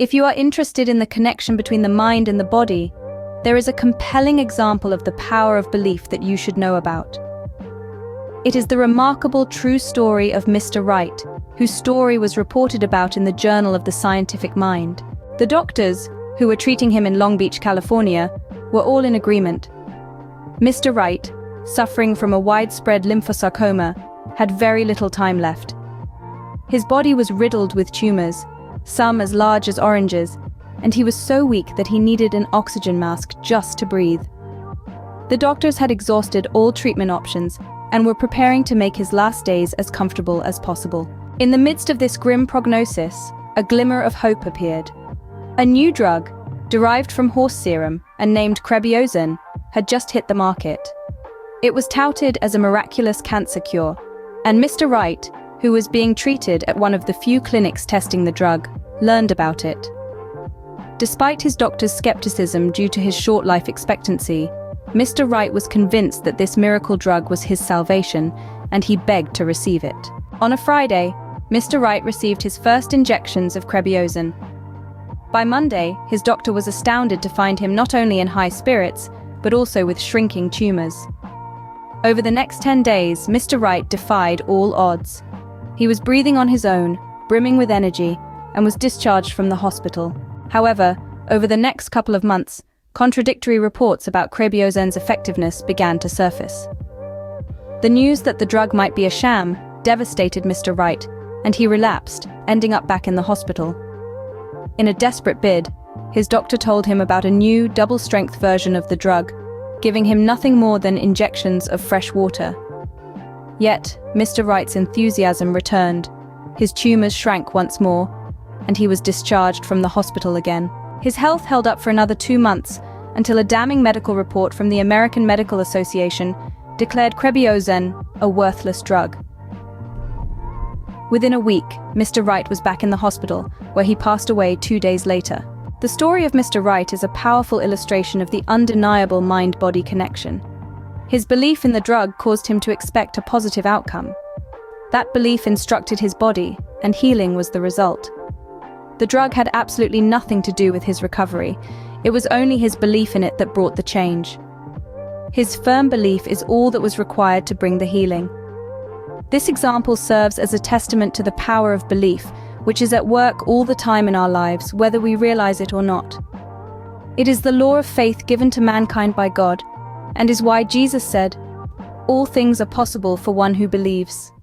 If you are interested in the connection between the mind and the body, there is a compelling example of the power of belief that you should know about. It is the remarkable true story of Mr. Wright, whose story was reported about in the Journal of the Scientific Mind. The doctors, who were treating him in Long Beach, California, were all in agreement. Mr. Wright, suffering from a widespread lymphosarcoma, had very little time left. His body was riddled with tumors, some as large as oranges, and he was so weak that he needed an oxygen mask just to breathe. The doctors had exhausted all treatment options and were preparing to make his last days as comfortable as possible. In the midst of this grim prognosis, a glimmer of hope appeared. A new drug, derived from horse serum and named Krebiozen, had just hit the market. It was touted as a miraculous cancer cure, and Mr. Wright, who was being treated at one of the few clinics testing the drug, learned about it. Despite his doctor's skepticism due to his short life expectancy, Mr. Wright was convinced that this miracle drug was his salvation, and he begged to receive it. On a Friday, Mr. Wright received his first injections of Krebiozen. By Monday, his doctor was astounded to find him not only in high spirits, but also with shrinking tumors. Over the next 10 days, Mr. Wright defied all odds. He was breathing on his own, brimming with energy, and was discharged from the hospital. However, over the next couple of months, contradictory reports about Krebiozen's effectiveness began to surface. The news that the drug might be a sham devastated Mr. Wright, and he relapsed, ending up back in the hospital. In a desperate bid, his doctor told him about a new, double-strength version of the drug, giving him nothing more than injections of fresh water. Yet, Mr. Wright's enthusiasm returned. His tumors shrank once more, and he was discharged from the hospital again. His health held up for another 2 months, until a damning medical report from the American Medical Association declared Krebiozen a worthless drug. Within a week, Mr. Wright was back in the hospital, where he passed away 2 days later. The story of Mr. Wright is a powerful illustration of the undeniable mind-body connection. His belief in the drug caused him to expect a positive outcome. That belief instructed his body, and healing was the result. The drug had absolutely nothing to do with his recovery. It was only his belief in it that brought the change. His firm belief is all that was required to bring the healing. This example serves as a testament to the power of belief, which is at work all the time in our lives, whether we realize it or not. It is the law of faith given to mankind by God, and is why Jesus said, "All things are possible for one who believes."